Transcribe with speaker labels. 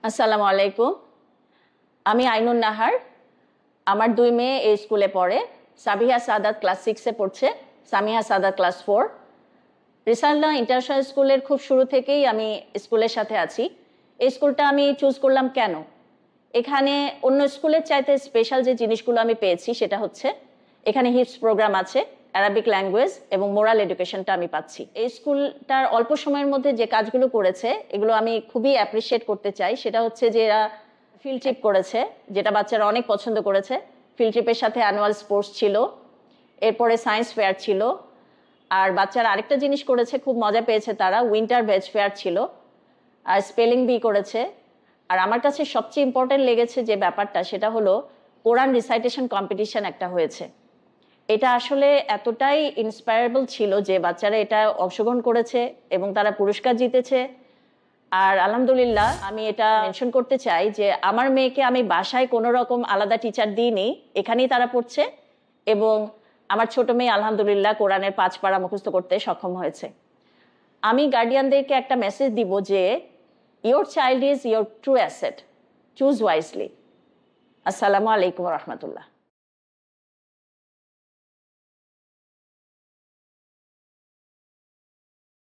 Speaker 1: আসসালামু আলাইকুম। আমি আইনুন নাহার। আমার ২ মেয়ে এই স্কুলে পড়ে। সাবিহা সাদাত ক্লাস 6 এ পড়ছে, সামিহা সাদাত ক্লাস 4। রিসালনা ইন্টারন্যাশনাল স্কুলের খুব শুরু থেকেই আমি স্কুলের সাথে আছি। এই স্কুলটা আমি চুজ করলাম কেন? এখানে অন্য স্কুলের চাইতে স্পেশাল যে জিনিসগুলো আমি পেয়েছি সেটা হচ্ছে এখানে হিপস প্রোগ্রাম আছে, অ্যারাবিক ল্যাঙ্গুয়েজ এবং মোরাল এডুকেশনটা আমি পাচ্ছি। এই স্কুলটার অল্প সময়ের মধ্যে যে কাজগুলো করেছে এগুলো আমি খুবই অ্যাপ্রিশিয়েট করতে চাই। সেটা হচ্ছে যে এরা ফিল্ড ট্রিপ করেছে, যেটা বাচ্চারা অনেক পছন্দ করেছে। ফিল্ড ট্রিপের সাথে অ্যানুয়াল স্পোর্টস ছিল, এরপরে সায়েন্স ফেয়ার ছিল। আর বাচ্চারা আরেকটা জিনিস করেছে, খুব মজা পেয়েছে তারা, উইন্টার ভেজ ফেয়ার ছিল, আর স্পেলিং বি করেছে। আর আমার কাছে সবচেয়ে ইম্পর্টেন্ট লেগেছে যে ব্যাপারটা, সেটা হলো কোরআন রিসাইটেশন কম্পিটিশন একটা হয়েছে। এটা আসলে এতটাই ইন্সপায়ারেবল ছিল যে বাচ্চারা এটা অংশগ্রহণ করেছে এবং তারা পুরস্কার জিতেছে। আর আলহামদুলিল্লাহ আমি এটা মেনশন করতে চাই যে আমার মেয়েকে আমি বাসায় কোনো রকম আলাদা টিচার দিইনি, এখানেই তারা পড়ছে এবং আমার ছোট মেয়ে আলহামদুলিল্লাহ কোরআনের 5 পারা মুখস্থ করতে সক্ষম হয়েছে। আমি গার্ডিয়ানদেরকে একটা মেসেজ দিব যে your child is your true asset, choose wisely. আসসালামু আলাইকুম রহমতুল্লাহ।